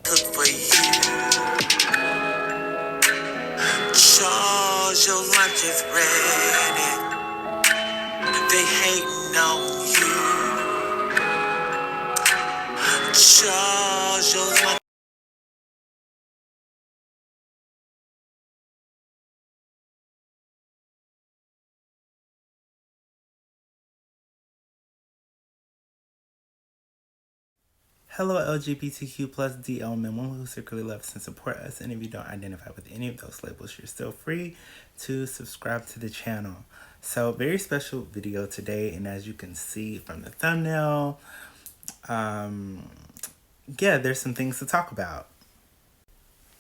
cook for you. Charles, your lunch is ready. They hating on you. Charles, your lunch. Hello, LGBTQ plus DL men, women who secretly love us and support us. And if you don't identify with any of those labels, you're still free to subscribe to the channel. So, very special video today, and as you can see from the thumbnail, yeah, there's some things to talk about.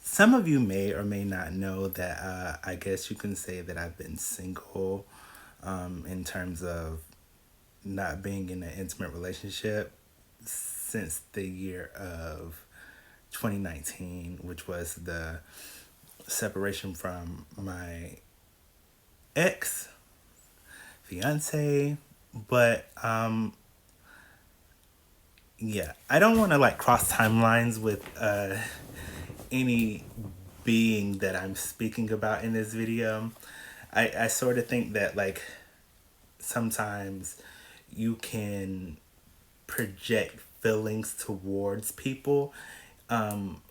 Some of you may or may not know that I guess you can say that I've been single in terms of not being in an intimate relationship since the year of 2019, which was the separation from my ex fiance. But yeah, I don't want to like cross timelines with any being that I'm speaking about in this video. I sort of think that like sometimes you can project feelings towards people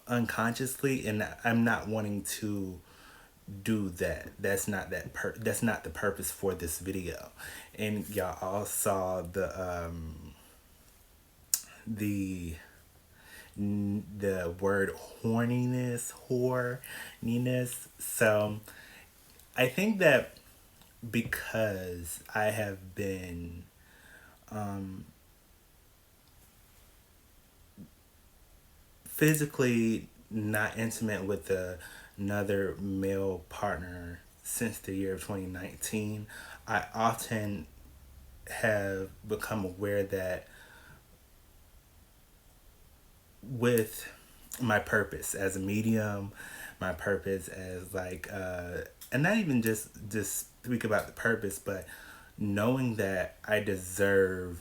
unconsciously, and I'm not wanting to do that. That's not the purpose for this video. And y'all all saw the the word horniness. So I think that because I have been physically not intimate with another male partner since the year of 2019, I often have become aware that with my purpose as a medium, my purpose as like and not even just speak about the purpose, but knowing that I deserve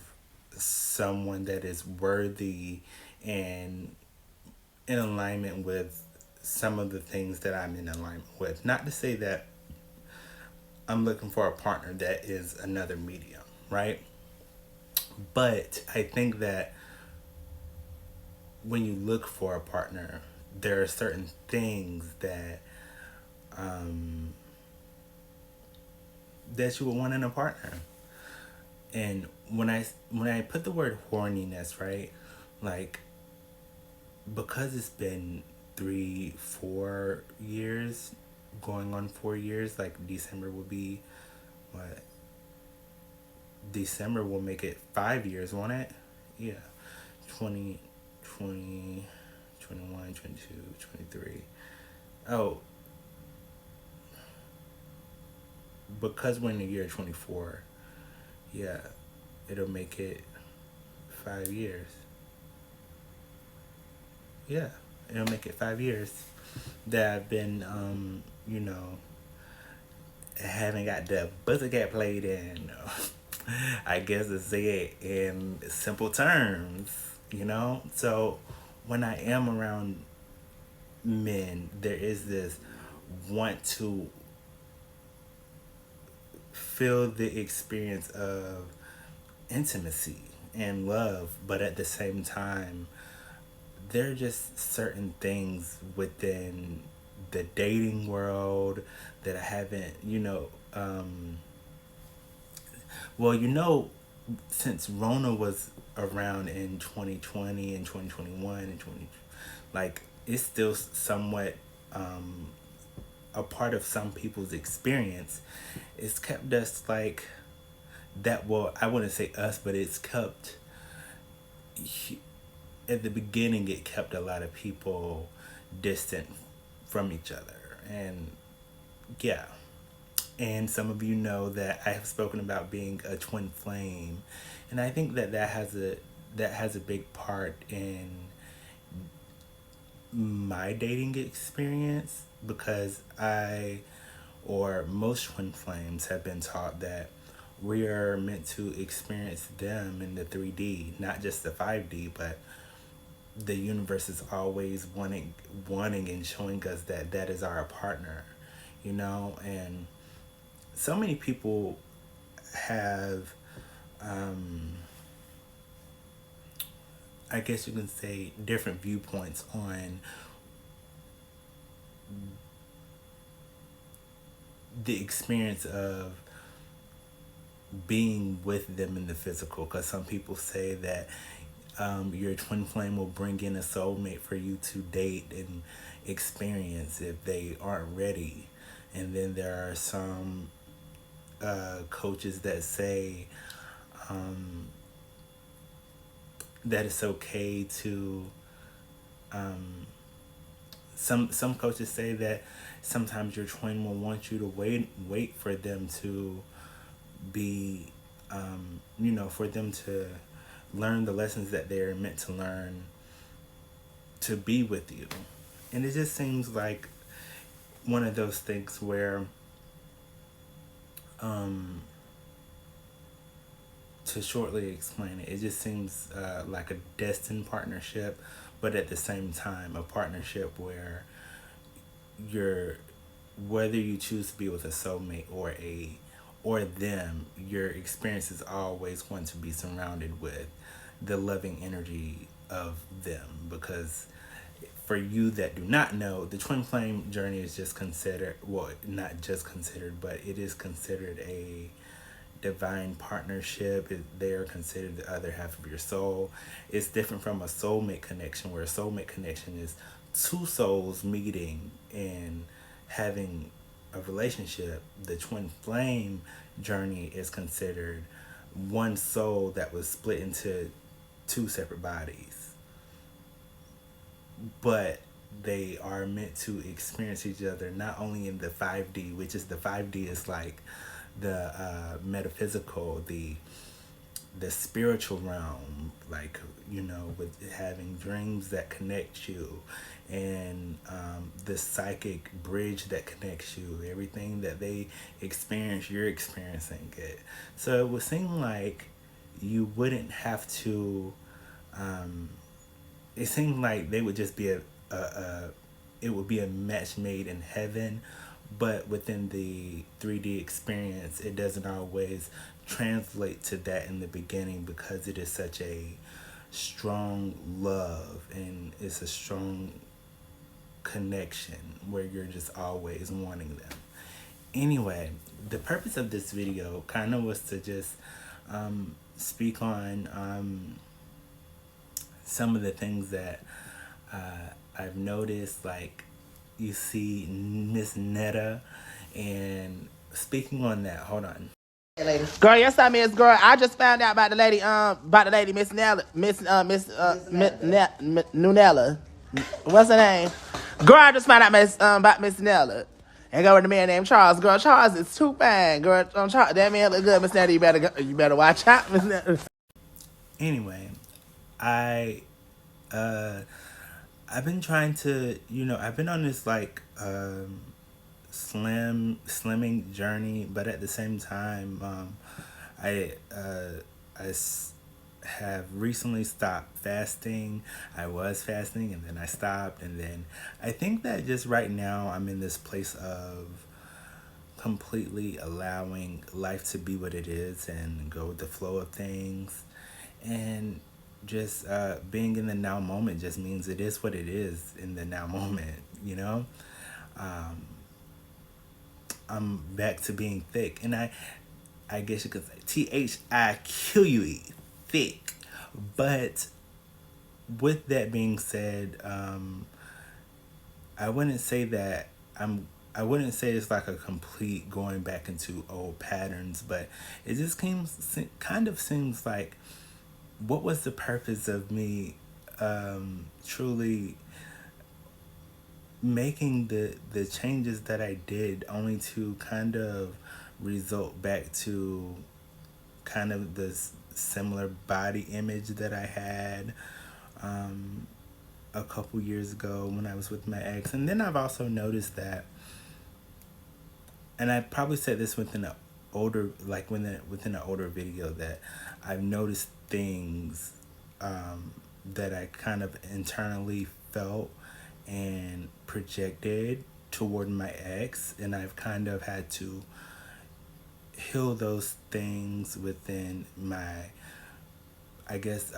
someone that is worthy and in alignment with some of the things that I'm in alignment with. Not to say that I'm looking for a partner that is another medium, right? But I think that when you look for a partner, there are certain things that you would want in a partner. And when I put the word horniness, right, like because it's been 3 4 years, going on 4 years, like December will be what, December will make it 5 years, won't it? Yeah. 20, 20, 21, 22, 23. Oh, because we're in the year 24, yeah, it'll make it 5 years. Yeah, it'll make it 5 years that I've been, haven't got the pussycat played in. I guess to say it in simple terms, you know? So when I am around men, there is this want to feel the experience of intimacy and love, but at the same time, there are just certain things within the dating world that I haven't, well, since Rona was around in 2020 and 2021 and 20, like, it's still somewhat a part of some people's experience. It's kept us like that. Well, I wouldn't say us, but it's kept, at the beginning, it kept a lot of people distant from each other. And yeah. And some of you know that I have spoken about being a twin flame, and I think that has a big part in my dating experience, because or most twin flames have been taught that we are meant to experience them in the 3D, not just the 5D, but the universe is always wanting and showing us that that is our partner, you know. And so many people have, I guess you can say, different viewpoints on the experience of being with them in the physical, because some people say that your twin flame will bring in a soulmate for you to date and experience if they aren't ready. And then there are some coaches that say that it's okay to some coaches say that sometimes your twin will want you to wait for them to be for them to learn the lessons that they're meant to learn to be with you. And it just seems like one of those things where to shortly explain it, it just seems like a destined partnership, but at the same time a partnership where you're, whether you choose to be with a soulmate or them, your experience is always going to be surrounded with the loving energy of them. Because for you that do not know, the twin flame journey is just considered, well, not just considered, but it is considered a divine partnership. They are considered the other half of your soul. It's different from a soulmate connection, where a soulmate connection is two souls meeting and having a relationship. The twin flame journey is considered one soul that was split into two separate bodies, but they are meant to experience each other not only in the 5D, which is the 5D is like the metaphysical, the spiritual realm, like, you know, with having dreams that connect you, and the psychic bridge that connects you. Everything that they experience, you're experiencing it. So it would seem like you wouldn't have to it seemed like they would just be it would be a match made in heaven. But within the 3D experience, it doesn't always translate to that in the beginning, because it is such a strong love and it's a strong connection where you're just always wanting them. Anyway, the purpose of this video kind of was to just speak on some of the things that I've noticed. Like, you see Miss Netta, and speaking on that, hold on. Girl, yes I miss girl. I just found out about the lady Miss Nella, Nunella. What's her name? Girl, I just found out about Miss Nella. And go with a man named Charles. Girl, Charles is too fine. Girl, Charles, that man look good. Miss Nella, you better watch out, Miss Nella. Anyway, I've been trying to, I've been on this like slimming journey, but at the same time, I have recently stopped fasting. I was fasting and then I stopped, and then I think that just right now I'm in this place of completely allowing life to be what it is and go with the flow of things. And just being in the now moment just means it is what it is in the now moment, you know? I'm back to being thick, and I guess you could say THIQUE, thick. But with that being said, I wouldn't say that I wouldn't say it's like a complete going back into old patterns, but it just kind of seems like, what was the purpose of me truly making the changes that I did, only to kind of result back to kind of this similar body image that I had a couple years ago when I was with my ex. And then I've also noticed that, and I probably said this within an older video, that I've noticed things that I kind of internally felt and projected toward my ex, and I've kind of had to heal those things within my, I guess,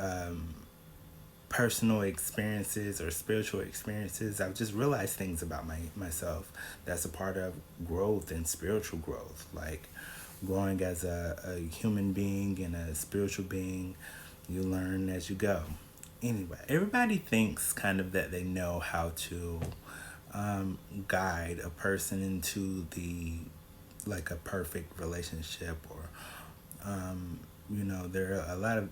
personal experiences or spiritual experiences. I've just realized things about myself that's a part of growth and spiritual growth, like growing as a human being and a spiritual being. You learn as you go. Anyway, everybody thinks kind of that they know how to guide a person into the like a perfect relationship, or there are a lot of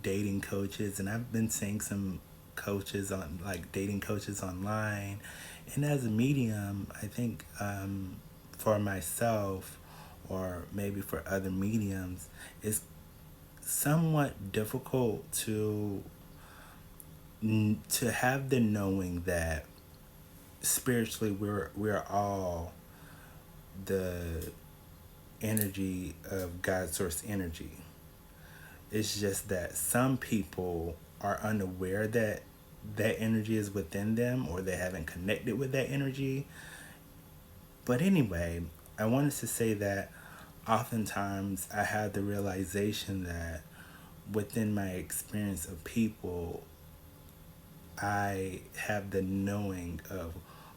dating coaches, and I've been seeing some coaches on like dating coaches online. And as a medium, I think for myself, or maybe for other mediums, it's somewhat difficult to have the knowing that spiritually we're all the energy of God source energy. It's just that some people are unaware that that energy is within them, or they haven't connected with that energy. But anyway, I wanted to say that oftentimes I had the realization that within my experience of people, I have the knowing of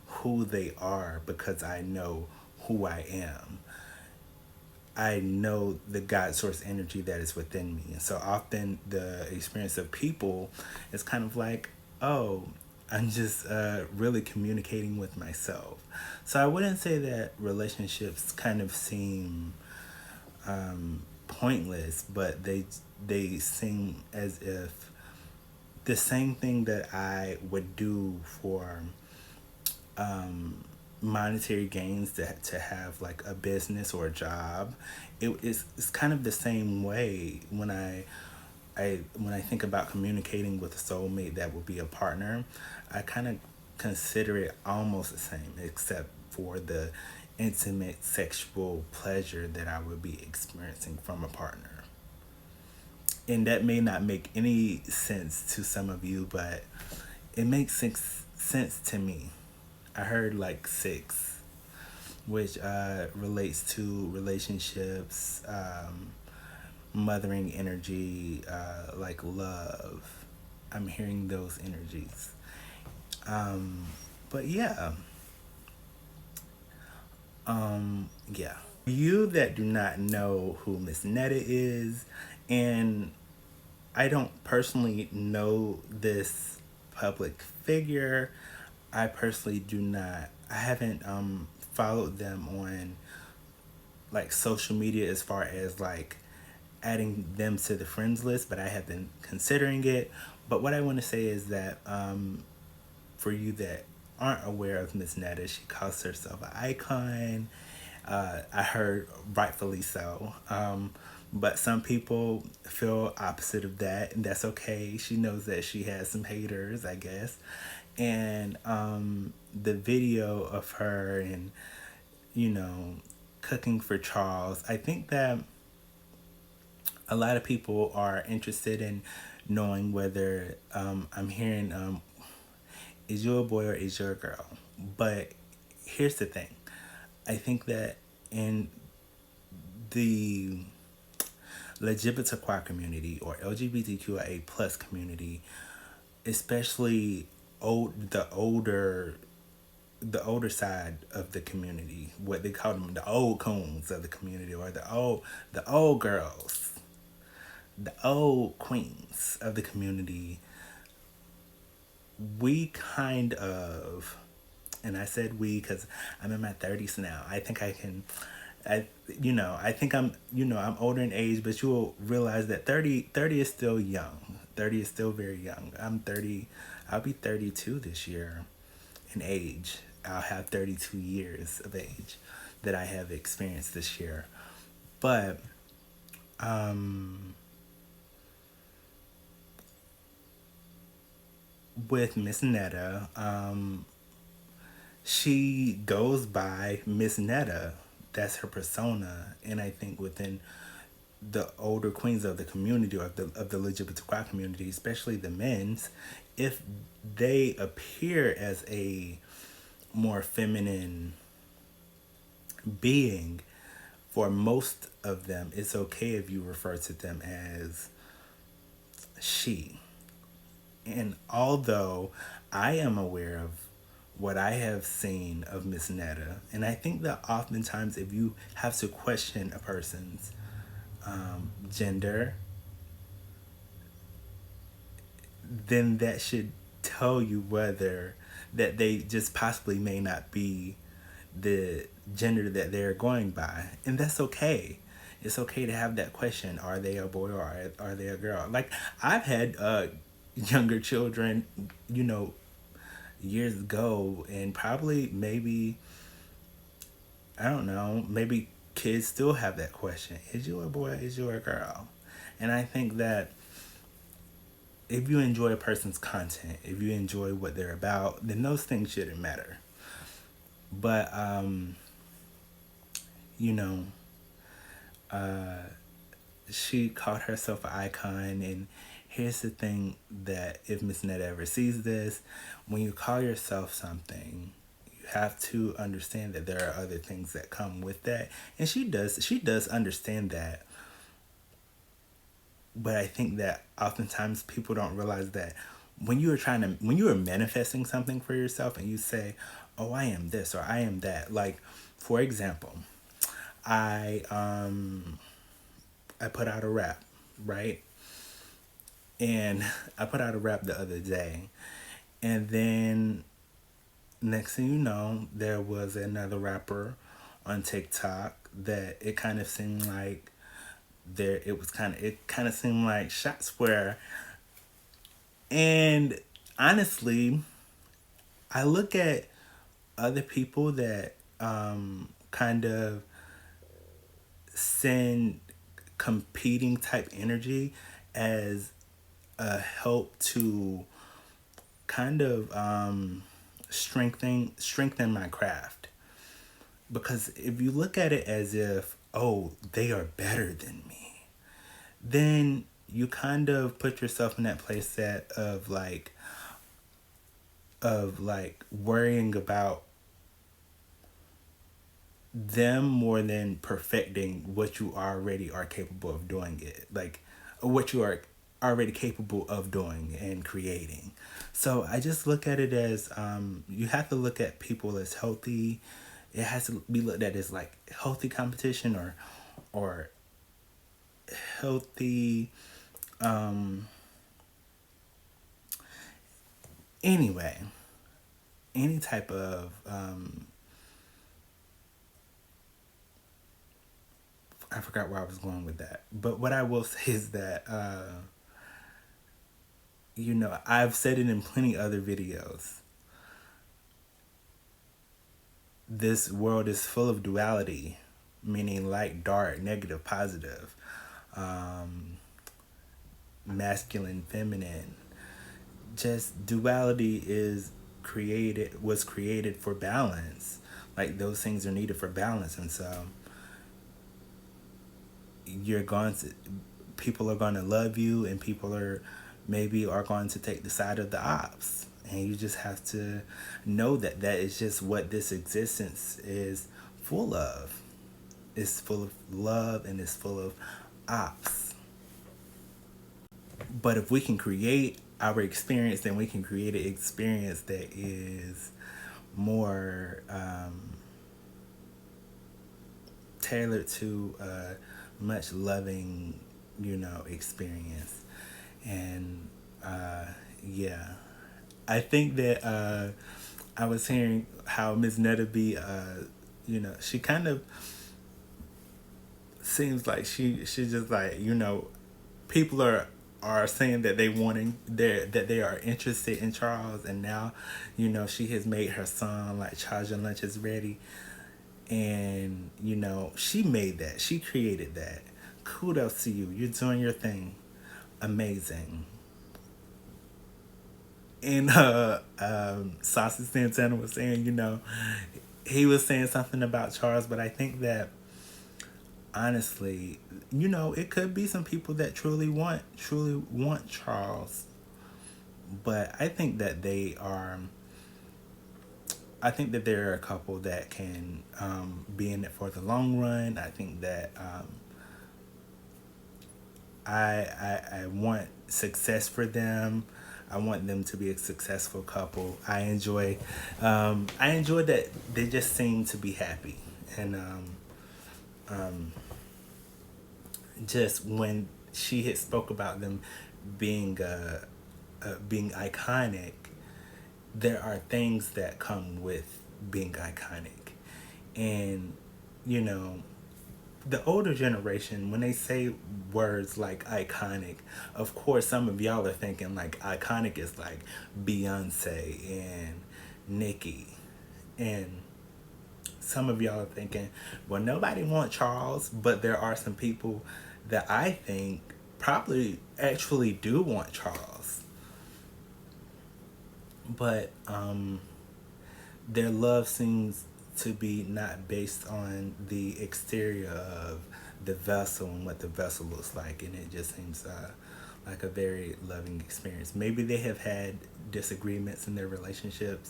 who they are because I know who I am. I know the God source energy that is within me. And so often the experience of people is kind of like, oh, I'm just really communicating with myself. So I wouldn't say that relationships kind of seem pointless, but they seem as if the same thing that I would do for monetary gains, to have like a business or a job. It's kind of the same way when I think about communicating with a soulmate that would be a partner. I kind of consider it almost the same, except for the intimate sexual pleasure that I would be experiencing from a partner. And that may not make any sense to some of you, but it makes sense to me. I heard like six, which relates to relationships, mothering energy, like love. I'm hearing those energies. But yeah, yeah. You that do not know who Miss Netta is, and I don't personally know this public figure. I personally do not. I haven't followed them on like social media as far as like adding them to the friends list, but I have been considering it. But what I want to say is that for you that aren't aware of Miss Netta, she calls herself an icon. I heard rightfully so. But some people feel opposite of that, and that's okay. She knows that she has some haters, I guess. And the video of her and, you know, cooking for Charles, I think that a lot of people are interested in knowing whether I'm hearing, is you a boy or is you a girl? But here's the thing. I think that in the LGBTQI community or LGBTQIA plus community, especially the older side of the community, what they call them, the old coons of the community, or the old girls, the old queens of the community, we kind of, and I said we because I'm in my 30s now. I think I can, I think I'm older in age, but you will realize that 30 is still young. 30 is still very young. I'm 30, I'll be 32 this year in age. I'll have 32 years of age that I have experienced this year. But, with Miss Netta, she goes by Miss Netta. That's her persona. And I think within the older queens of the community, or of the LGBTQI community, especially the men's, if they appear as a more feminine being, for most of them, it's okay if you refer to them as she. And although I am aware of what I have seen of Miss Netta, and I think that oftentimes if you have to question a person's gender, then that should tell you whether that they just possibly may not be the gender that they're going by. And that's okay. It's okay to have that question. Are they a boy, or are they a girl? Like, I've had younger children, years ago, and probably, maybe, I don't know, maybe kids still have that question. Is you a boy? Is you a girl? And I think that if you enjoy a person's content, if you enjoy what they're about, then those things shouldn't matter. But, you know, she called herself an icon. And here's the thing, that if Miss Netta ever sees this, when you call yourself something, you have to understand that there are other things that come with that. And she does understand that. But I think that oftentimes people don't realize that when you are manifesting something for yourself, and you say, oh, I am this, or I am that. Like, for example, I put out a rap, right? And I put out a rap the other day. And then next thing you know, there was another rapper on TikTok that it kind of seemed like it kind of seemed like shots were. And honestly, I look at other people that kind of send competing type energy as a help to kind of strengthen my craft. Because if you look at it as if, oh, they are better than me, then you kind of put yourself in that place of worrying about them more than perfecting what you already are capable of doing, what you are already capable of doing and creating. So I just look at it as you have to look at people as healthy. It has to be looked at as like healthy competition, or healthy anyway, any type of I forgot where I was going with that. But what I will say is that I've said it in plenty other videos. This world is full of duality, meaning light, dark, negative, positive, masculine, feminine. Just duality was created for balance. Like, those things are needed for balance. And so people are going to love you, and people are going to take the side of the ops. And you just have to know that is just what this existence is full of. It's full of love, and it's full of ops. But if we can create our experience, then we can create an experience that is more tailored to a much loving, experience. And yeah, I think that I was hearing how Miss Netta be, she kind of seems like she's just like, people are saying that that they are interested in Charles, and now, she has made her song like Charles, your lunch is ready. And, she made that. She created that. Kudos to you. You're doing your thing. Amazing. And Saucy Santana was saying, he was saying something about Charles, but I think that honestly, it could be some people that truly want Charles, but I think that there are a couple that can be in it for the long run. I think that I want success for them. I want them to be a successful couple. I enjoy that they just seem to be happy, and just when she had spoke about them being iconic, there are things that come with being iconic, and you know the older generation, when they say words like iconic, of course some of y'all are thinking like iconic is like Beyonce and Nicki, and some of y'all are thinking, well, nobody wants Charles, but there are some people that I think probably actually do want Charles, but their love seems to be not based on the exterior of the vessel and what the vessel looks like, and it just seems like a very loving experience. Maybe they have had disagreements in their relationship,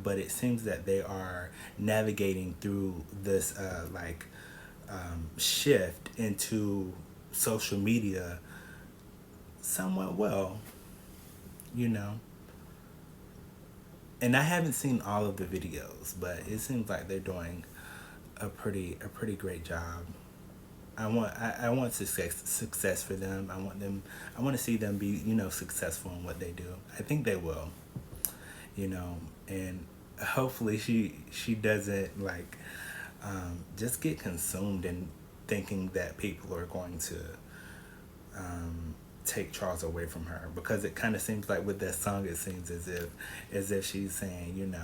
but it seems that they are navigating through this shift into social media somewhat well, you know. And I haven't seen all of the videos, but it seems like they're doing a pretty great job. I want success for them. I want to see them be, successful in what they do. I think they will, and hopefully she doesn't just get consumed in thinking that people are going to take Charles away from her, because it kind of seems like with that song it seems as if she's saying,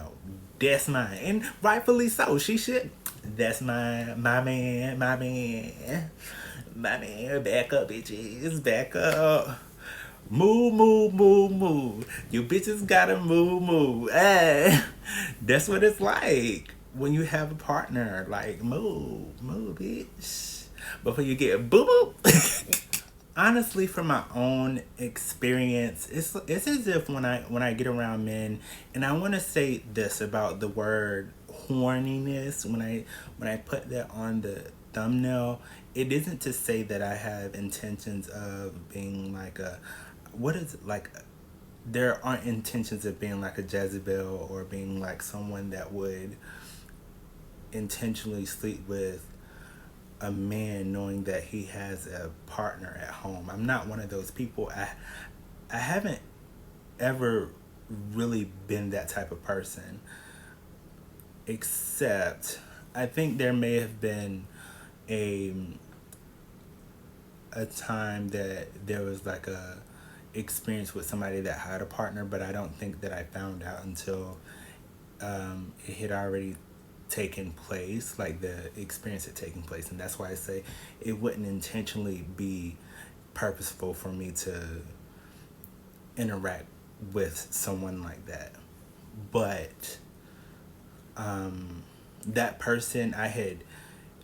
that's mine, and rightfully so. She should. That's my man, back up, bitches, back up. Move, move, move, move. You bitches gotta move, move. That's what it's like when you have a partner. Like, move, bitch, before you get boo boo. Honestly, from my own experience, it's as if when I get around men, and I want to say this about the word horniness, when I put that on the thumbnail, it isn't to say that I have intentions of being like a what is it, like there aren't intentions of being like a Jezebel, or being like someone that would intentionally sleep with a man knowing that he has a partner at home. I'm not one of those people. I haven't ever really been that type of person, except I think there may have been a time that there was like a experience with somebody that had a partner, but I don't think that I found out until it had already taken place, like the experience had taken place. And that's why I say it wouldn't intentionally be purposeful for me to interact with someone like that. But that person, I had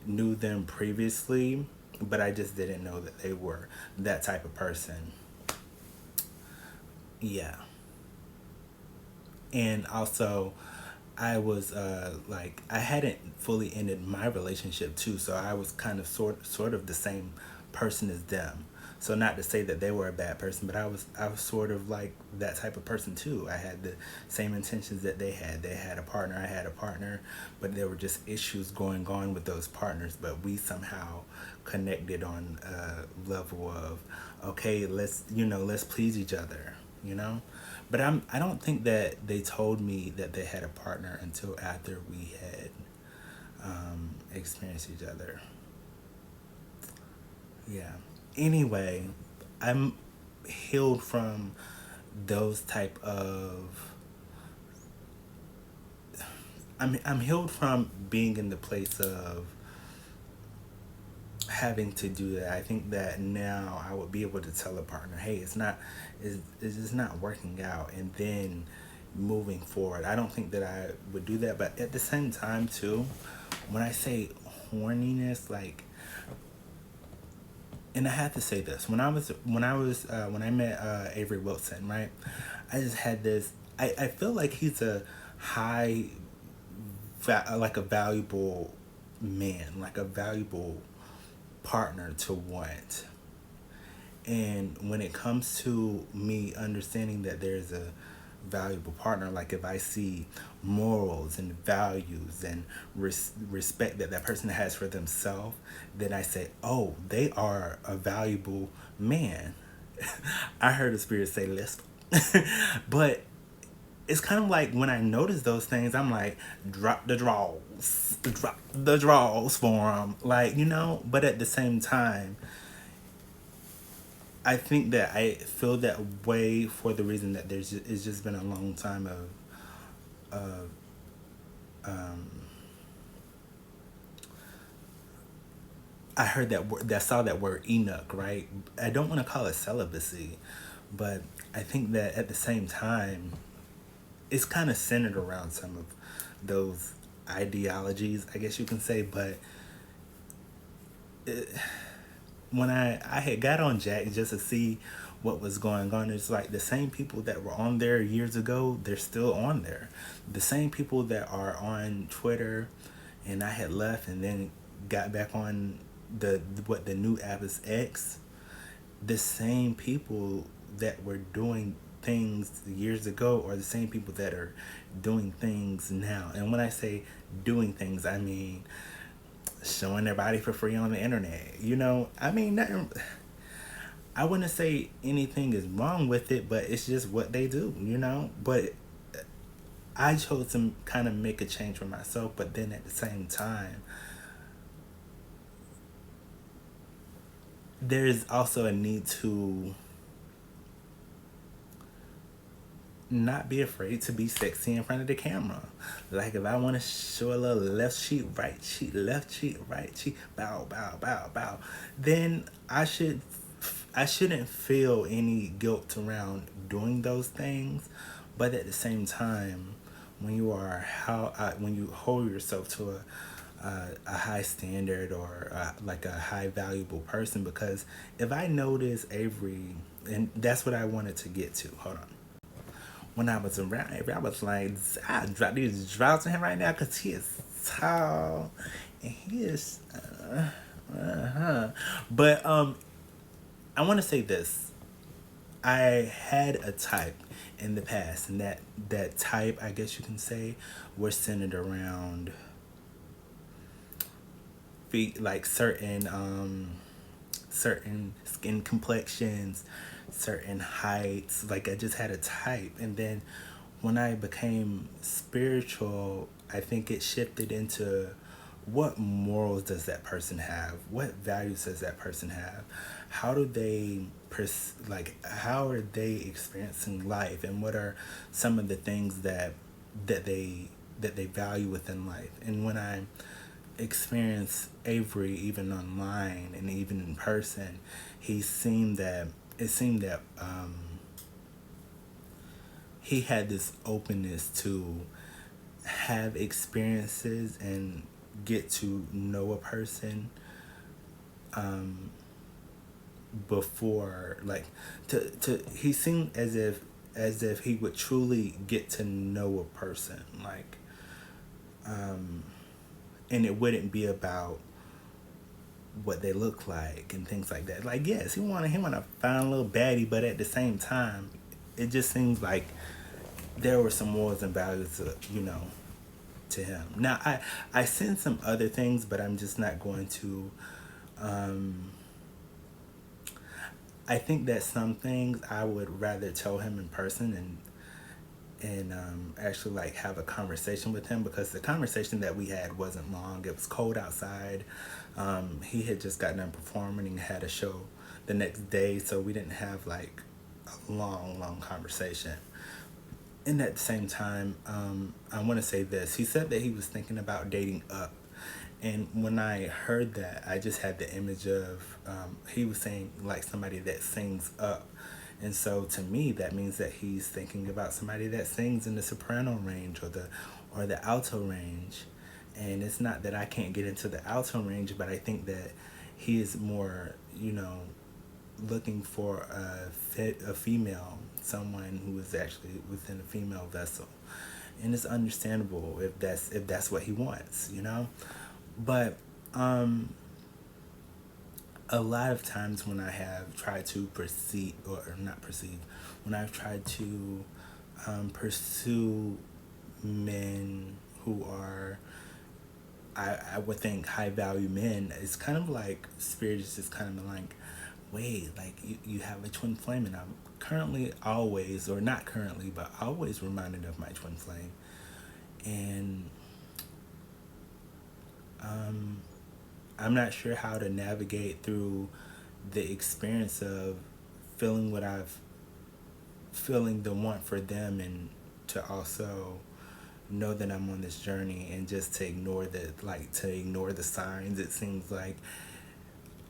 knew them previously, but I just didn't know that they were that type of person. Yeah. And also, I was I hadn't fully ended my relationship too, so I was kind of sort of the same person as them. So not to say that they were a bad person, but I was sort of like that type of person too. I had the same intentions that they had. They had a partner, I had a partner, but there were just issues going on with those partners. But we somehow connected on a level of, okay, let's please each other, But I don't think that they told me that they had a partner until after we had experienced each other. Yeah. Anyway, I'm healed from those type of. I'm healed from being in the place of having to do that. I think that now I would be able to tell a partner, hey, it's just not working out, and then moving forward. I don't think that I would do that, but at the same time too, when I say horniness, like, and I have to say this, when I met Avery Wilson, right? I just had this. I feel like he's a high, like a valuable man, like a valuable partner to want. And when it comes to me understanding that there's a valuable partner, like if I see morals and values and respect that that person has for themselves, then I say, oh, they are a valuable man. I heard the spirit say list. But it's kind of like when I notice those things, I'm like, drop the draws for them. Like, but at the same time, I think that I feel that way for the reason that it's just been a long time of um, I heard that word, that saw that word Enoch, right? I don't want to call it celibacy, but I think that at the same time, it's kind of centered around some of those ideologies, I guess you can say. But when I had got on Jack just to see what was going on, it's like the same people that were on there years ago, they're still on there. The same people that are on Twitter, and I had left and then got back on the new app is X. The same people that were doing things years ago are the same people that are doing things now. And when I say doing things, I mean showing their body for free on the internet. I mean, nothing, I wouldn't say anything is wrong with it, but it's just what they do. But I chose to kind of make a change for myself, but then at the same time, there's also a need to not be afraid to be sexy in front of the camera. Like if I want to show a little left cheek, right cheek, left cheek, right cheek, bow, bow, bow, bow, then I shouldn't feel any guilt around doing those things. But at the same time, when you hold yourself to a high standard or like a high valuable person, because if I notice Avery, and that's what I wanted to get to. Hold on. When I was around Avery, I was like, I drop these drops on him right now because he is tall and he is. But I want to say this. I had a type in the past, and that type, I guess you can say, was centered around like certain skin complexions, certain heights. Like I just had a type, and then when I became spiritual, I think it shifted into what morals does that person have? What values does that person have? How do they how are they experiencing life, and what are some of the things that they value within life? And when I experienced Avery, even online and even in person, it seemed that he had this openness to have experiences and get to know a person before, like, to he seemed as if he would truly get to know a person, like, and it wouldn't be about what they look like and things like that. Like, yes, he want to find a little baddie, but at the same time, it just seems like there were some morals and values, to him. Now, I sense some other things, but I'm just not going to. I think that some things I would rather tell him in person and actually like have a conversation with him, because the conversation that we had wasn't long. It was cold outside. He had just gotten done performing and had a show the next day, so we didn't have like a long conversation. And at the same time, I want to say this. He said that he was thinking about dating up. And when I heard that, I just had the image of, he was saying like somebody that sings up. And so to me, that means that he's thinking about somebody that sings in the soprano range or the alto range. And it's not that I can't get into the alto range, but I think that he is more, looking for a female, someone who is actually within a female vessel. And it's understandable if that's what he wants. But a lot of times when I have tried to proceed, or not proceed, when I've tried to pursue men who are, I would think, high value men, it's kind of like spirit is just kind of like, wait, like you have a twin flame, and I'm currently always, or not currently, but always reminded of my twin flame. And I'm not sure how to navigate through the experience of feeling what I've feeling the want for them, and to also know that I'm on this journey, and just to ignore the signs. It seems like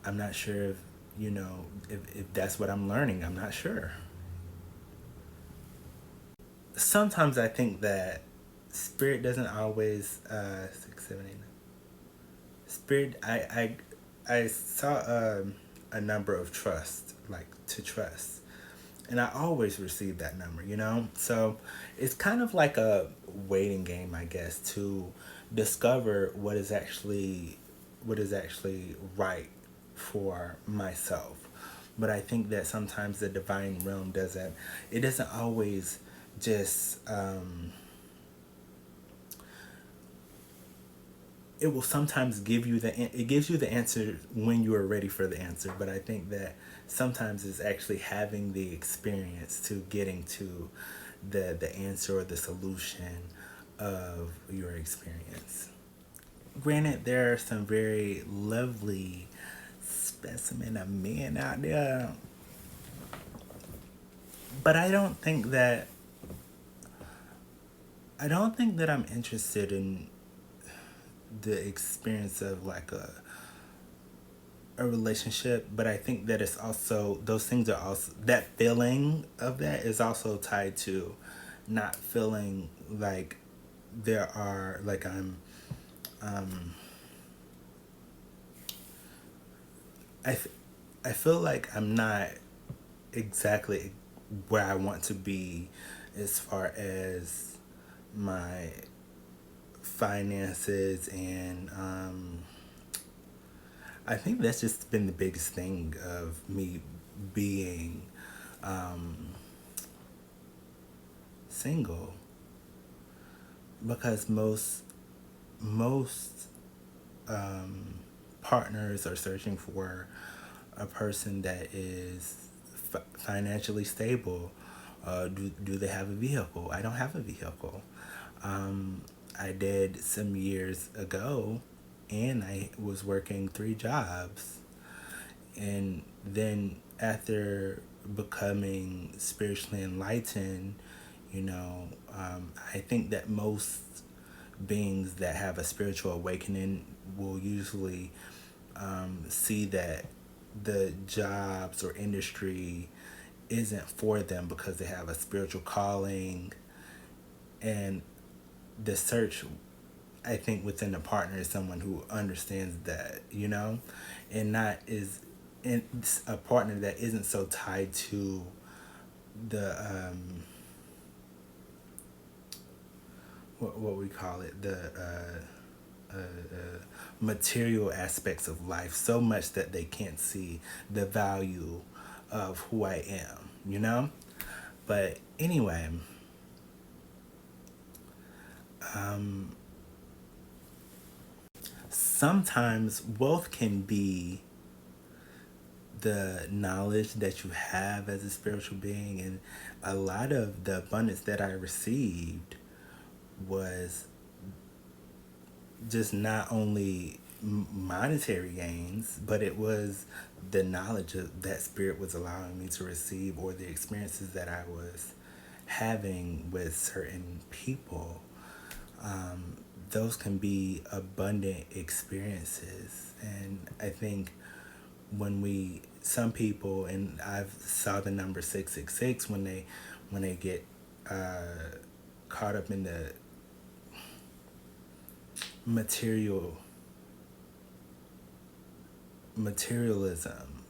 I'm not sure if that's what I'm learning. I'm not sure. Sometimes I think that spirit doesn't always 6, 7, 8, 9. Spirit, I saw a number of trust, like to trust, and I always receive that number. So it's kind of like a waiting game, I guess, to discover what is actually right for myself. But I think that sometimes the divine realm doesn't always just it will sometimes it gives you the answer when you are ready for the answer. But I think that sometimes it's actually having the experience to getting to the answer or the solution of your experience. Granted, there are some very lovely specimen of men out there, but I don't think that I'm interested in the experience of like a relationship. But I think that it's also, those things are also, that feeling of that is also tied to not feeling like there are, like um I, f- I feel like I'm not exactly where I want to be as far as my finances. And I think that's just been the biggest thing of me being um, single, because most um, partners are searching for a person that is financially stable. Do they have a vehicle? I don't have a vehicle. Um, I did some years ago, and I was working 3 jobs. And then after becoming spiritually enlightened, I think that most beings that have a spiritual awakening will usually see that the jobs or industry isn't for them, because they have a spiritual calling. And the search, I think, within a partner is someone who understands that, and not is in a partner that isn't so tied to the what we call it, the material aspects of life so much that they can't see the value of who I am. But anyway, sometimes wealth can be the knowledge that you have as a spiritual being. And a lot of the abundance that I received was just not only monetary gains, but it was the knowledge that spirit was allowing me to receive, or the experiences that I was having with certain people. Those can be abundant experiences. And I think some people, and I've saw the number 666, when they get caught up in the materialism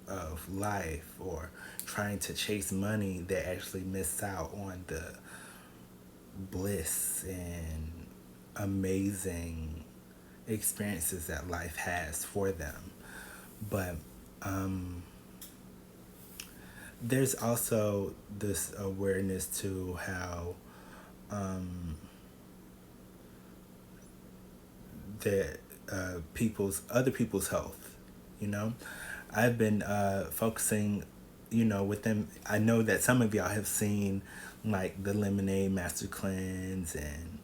of life, or trying to chase money, that actually miss out on the bliss and amazing experiences that life has for them. But there's also this awareness to how that other people's health, you know. I've been focusing, with them. I know that some of y'all have seen like the Lemonade Master Cleanse, and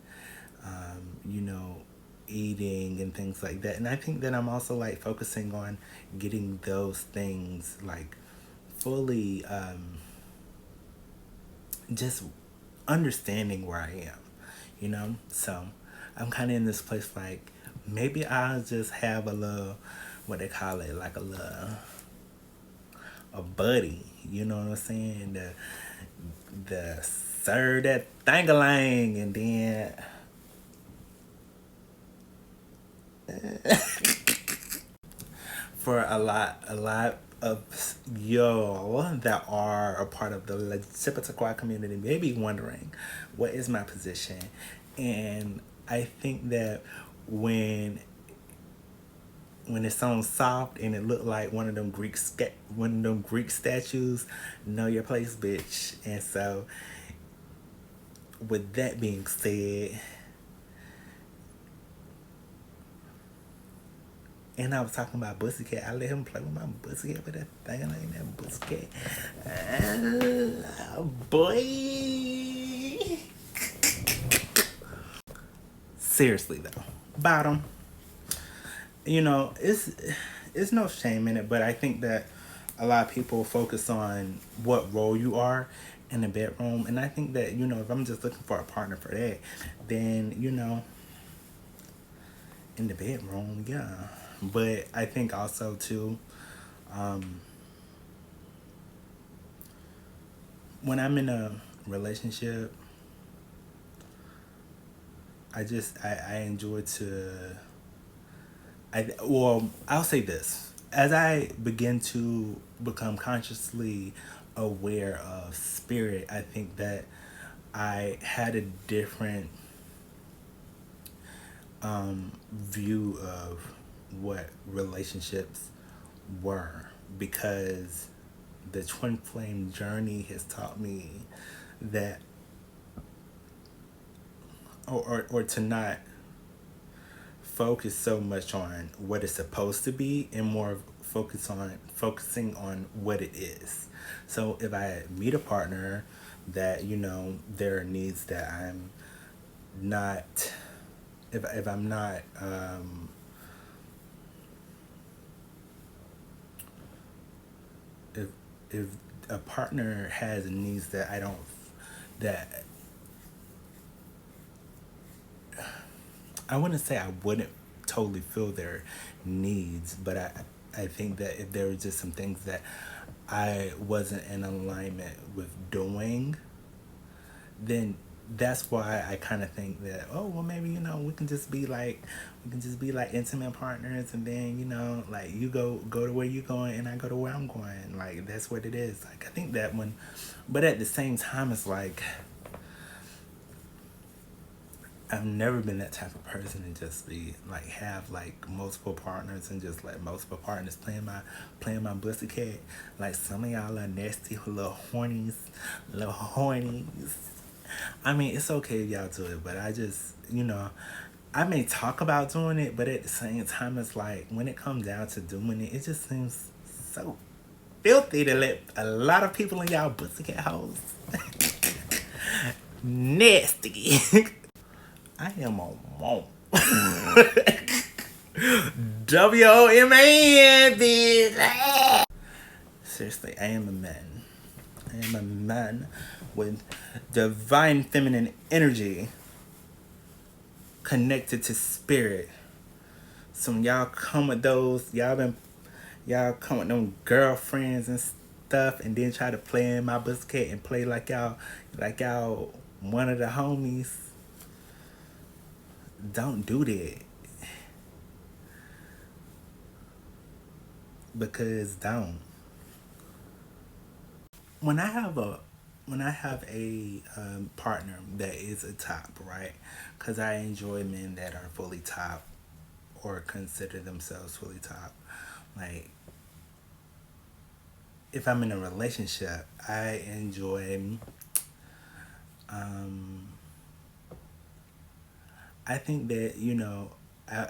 eating and things like that. And I think that I'm also like focusing on getting those things like fully just understanding where I am. So I'm kind of in this place like maybe I'll just have a little, what they call it, like a buddy, you know what I'm saying? The serve that thangalang, and then for a lot of y'all that are a part of the LGBTQI community may be wondering, what is my position? And I think that when it's on soft and it looked like one of them Greek statues, know your place, bitch. And so, with that being said, and I was talking about Pussycat. I let him play with my Pussycat with that thing like that Pussycat. Boy. Seriously though, bottom. It's no shame in it, but I think that a lot of people focus on what role you are in the bedroom, and I think that if I'm just looking for a partner for that, then in the bedroom, yeah. But I think also too, when I'm in a relationship, I enjoy to. I'll say this: as I begin to become consciously aware of spirit, I think that I had a different view of what relationships were, because the twin flame journey has taught me that, or to not focus so much on what it's supposed to be, and more focusing on what it is. So if I meet a partner that there are needs that I'm not, if I'm not if a partner has needs that I don't, that I wouldn't say I wouldn't totally fill their needs, but I think that if there were just some things that I wasn't in alignment with doing, then that's why I kind of think that, oh well, maybe we can just be like intimate partners, and then like you go to where you're going and I go to where I'm going, like that's what it is. Like I think that but at the same time, it's like I've never been that type of person to just be like have like multiple partners and just let multiple partners playing my pussy cat. Like some of y'all are nasty little hornies. I mean, it's okay if y'all do it, but I just I may talk about doing it, but at the same time, it's like when it comes down to doing it, it just seems so filthy to let a lot of people in y'all pussy cat hoes. Nasty. I am a womp. WOMAN, bitch. Seriously, I am a man. I am a man with divine feminine energy connected to spirit. So when y'all come with those, y'all come with them girlfriends and stuff, and then try to play in my biscuit and play like y'all one of the homies. Don't do that. because don't. When I have a partner that is a top, right? Because I enjoy men that are fully top or consider themselves fully top. Like, if I'm in a relationship, I enjoy. Um, I think that,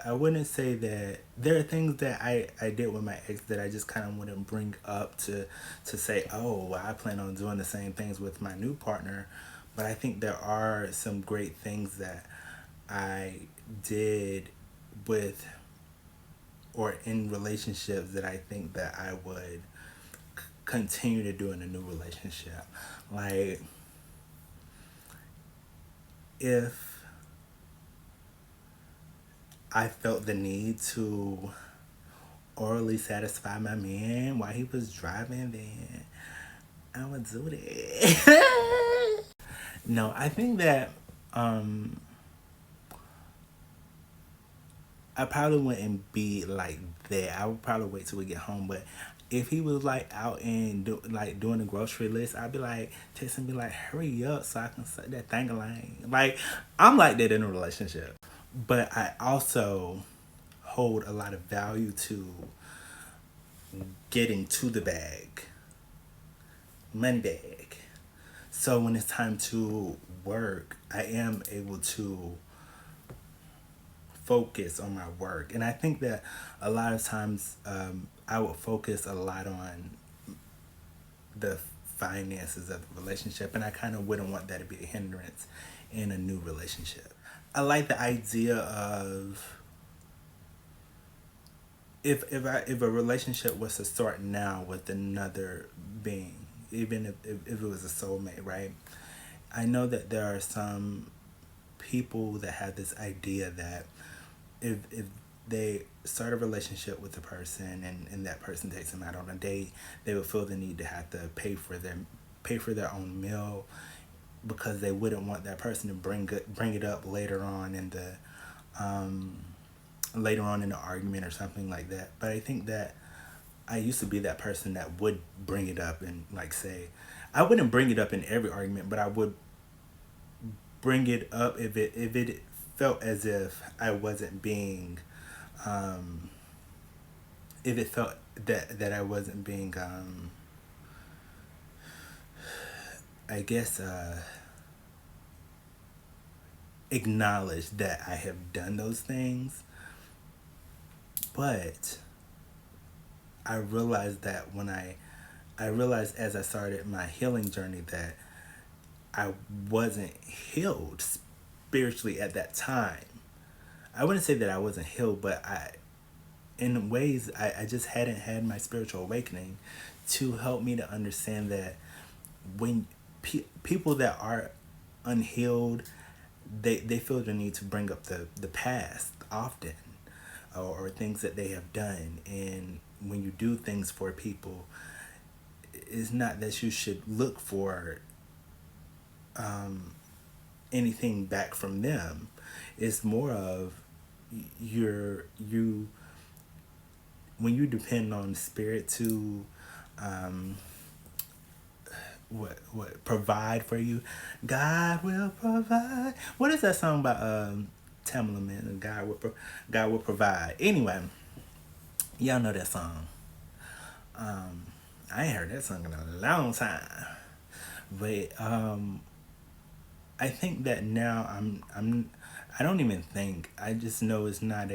I wouldn't say that there are things that I did with my ex that I just kind of wouldn't bring up to say, oh, well, I plan on doing the same things with my new partner. But I think there are some great things that I did with or in relationships that I think that I would continue to do in a new relationship. Like, if I felt the need to orally satisfy my man while he was driving, then I would do that. No, I think that um, I probably wouldn't be like that. I would probably wait till we get home. But if he was like out and doing the grocery list, I'd be like texting me like, hurry up so I can suck that thing along. Like, I'm like that in a relationship. But I also hold a lot of value to getting to the bag, money bag. So when it's time to work, I am able to focus on my work. And I think that a lot of times I would focus a lot on the finances of the relationship, and I kind of wouldn't want that to be a hindrance in a new relationship. I like the idea of if a relationship was to start now with another being, even if it was a soulmate, right? I know that there are some people that have this idea that if they start a relationship with a person and that person takes them out on a date, they would feel the need to have to pay for their own meal because they wouldn't want that person to bring it up um, later on in the argument or something like that. But I think that I used to be that person that would bring it up and like say, I wouldn't bring it up in every argument, but I would bring it up if it felt as if I wasn't being, if it felt that I wasn't being, I guess, acknowledged that I have done those things. But I realized that I realized as I started my healing journey that I wasn't healed spiritually at that time. I wouldn't say that I wasn't healed, but in ways, I just hadn't had my spiritual awakening to help me to understand that when people that are unhealed, they feel the need to bring up the past often or things that they have done. And when you do things for people, it's not that you should look for anything back from them. It's more of you when you depend on spirit to um, what provide for you. God will provide. What is that song by Tamala Man? God will provide. Anyway, y'all know that song. I ain't heard that song in a long time. But I think that now I don't even think. I just know it's not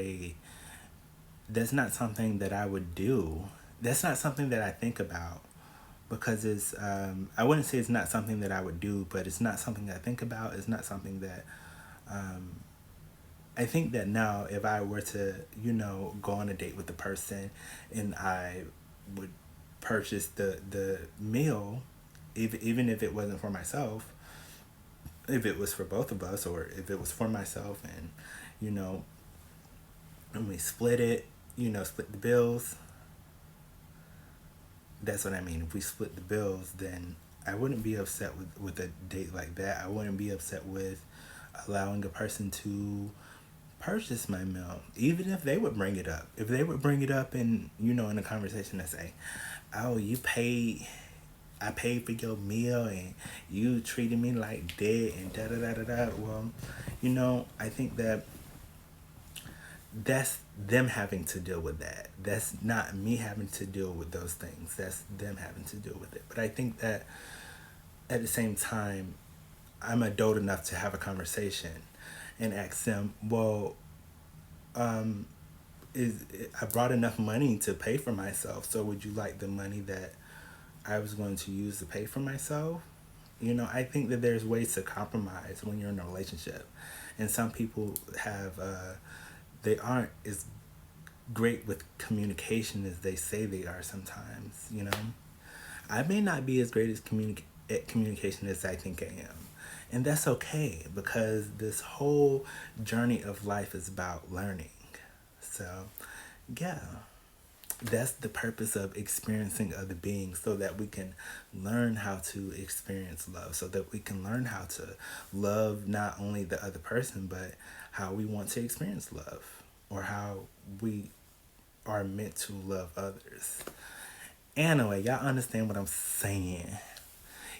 that's not something that I would do. That's not something that I think about because it's I wouldn't say it's not something that I would do, but it's not something that I think about. It's not something that I think that now if I were to, go on a date with the person and I would purchase the meal, even if it wasn't for myself, if it was for both of us or if it was for myself and, and we split it, split the bills. That's what I mean. If we split the bills, then I wouldn't be upset with a date like that. I wouldn't be upset with allowing a person to purchase my meal, even if they would bring it up. If they would bring it up in, in a conversation and say, "Oh, I paid for your meal and you treated me like that and da da da da da." Well, I think that that's them having to deal with that. That's not me having to deal with those things. That's them having to deal with it. But I think that at the same time, I'm adult enough to have a conversation and ask them, well, is I brought enough money to pay for myself, so would you like the money that I was going to use to pay for myself? I think that there's ways to compromise when you're in a relationship. And some people they aren't as great with communication as they say they are sometimes. I may not be as great at communication as I think I am. And that's okay, because this whole journey of life is about learning. So, yeah, that's the purpose of experiencing other beings, so that we can learn how to experience love, so that we can learn how to love not only the other person, but how we want to experience love, or how we are meant to love others. Anyway, y'all understand what I'm saying.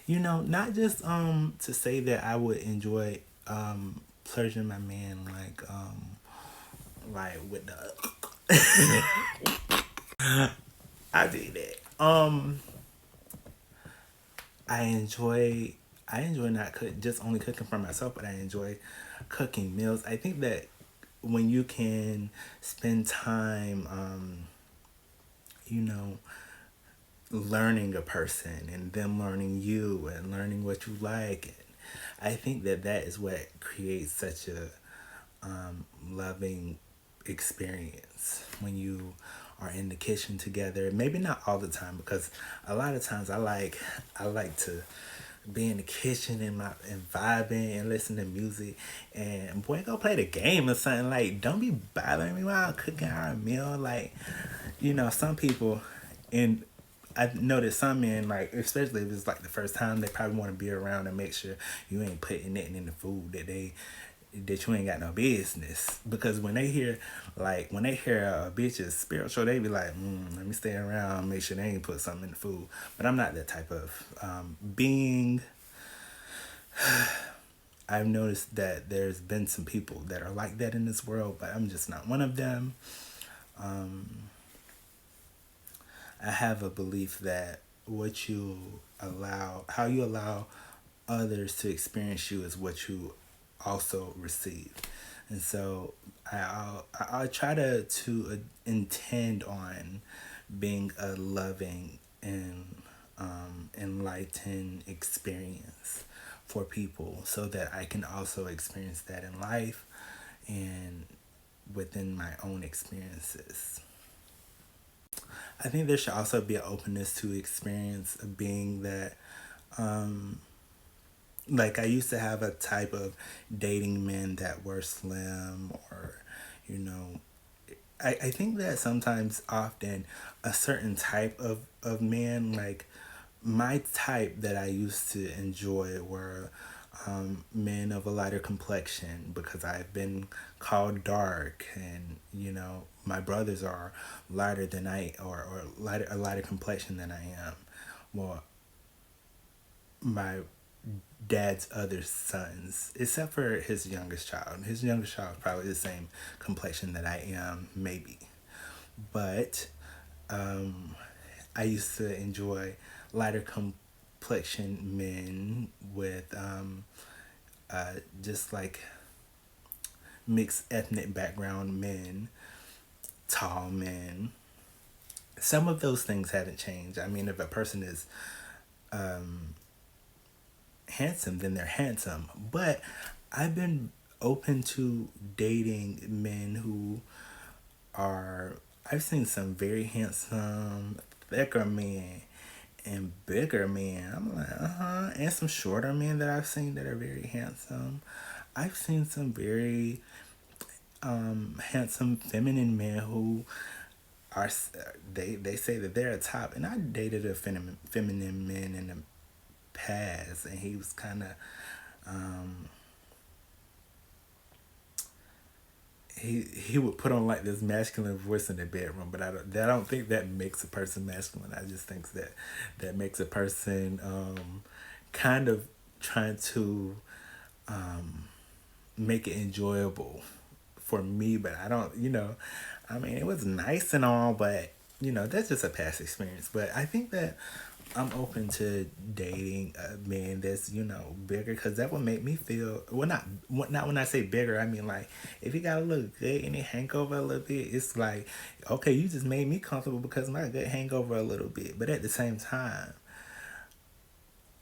Not just to say that I would enjoy pleasuring my man like with the I did that. I enjoy not just only cooking for myself, but I enjoy cooking meals. I think that when you can spend time you know learning a person and them learning you and learning what you like, and I think that that is what creates such a loving experience when you are in the kitchen together. Maybe not all the time, because a lot of times I like to be in the kitchen and vibing and listen to music, and boy, go play the game or something. Like, don't be bothering me while I'm cooking our meal. Like, some people, and I've noticed some men, like, especially if it's like the first time, they probably want to be around and make sure you ain't putting it in the food that you ain't got no business. Because when they hear a bitch is spiritual, they be like, let me stay around, make sure they ain't put something in the food. But I'm not that type of being. I've noticed that there's been some people that are like that in this world, but I'm just not one of them. I have a belief that how you allow others to experience you is what you also receive. And so I try to intend on being a loving and enlightened experience for people, so that I can also experience that in life and within my own experiences. I think there should also be an openness to experience a being that, like, I used to have a type of dating men that were slim, or, I think that sometimes, often, a certain type of man, like, my type that I used to enjoy were men of a lighter complexion, because I've been called dark, and my brothers are lighter than or lighter, a lighter complexion than I am. Well, my dad's other sons, except for his youngest child. His youngest child is probably the same complexion that I am, maybe. But I used to enjoy lighter complexion men with just like mixed ethnic background men, tall men. Some of those things haven't changed. I mean, if a person is handsome, then they're handsome. But I've been open to dating men who are. I've seen some very handsome, thicker men and bigger men. I'm like, and some shorter men that I've seen that are very handsome. I've seen some very handsome feminine men who are they say that they're a top, and I dated a feminine man in the past, and he was kind of he would put on like this masculine voice in the bedroom, but I don't think that makes a person masculine. I just think that that makes a person kind of trying to make it enjoyable for me, but I don't, I mean, it was nice and all, but that's just a past experience. But I think that I'm open to dating a man that's bigger, because that would make me feel, well, not when I say bigger, I mean like if he got a little gut and it hangover a little bit, it's like, okay, you just made me comfortable because my gut hangover a little bit. But at the same time,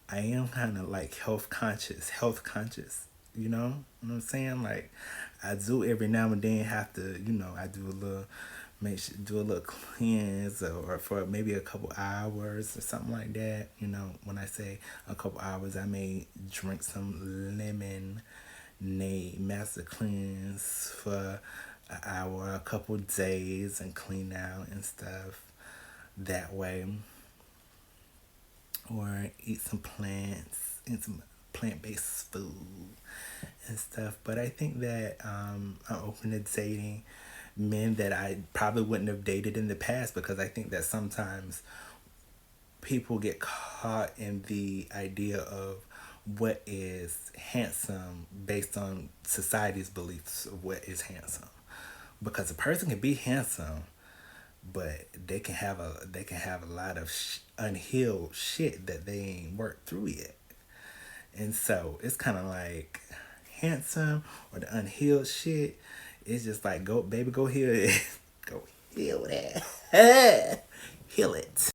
I am kind of like health conscious. You know what I'm saying? Like, I do every now and then have to, I do a little, do a little cleanse, or for maybe a couple hours or something like that. When I say a couple hours, I may drink some lemonade master cleanse for an hour, a couple days, and clean out and stuff that way. Or eat some plants and some plant-based food and stuff. But I think that I'm open to dating men that I probably wouldn't have dated in the past, because I think that sometimes people get caught in the idea of what is handsome based on society's beliefs of what is handsome. Because a person can be handsome, but they can have a lot of unhealed shit that they ain't worked through yet. And so it's kind of like handsome or the unhealed shit. It's just like, go baby, go heal it. Go heal that. Heal it.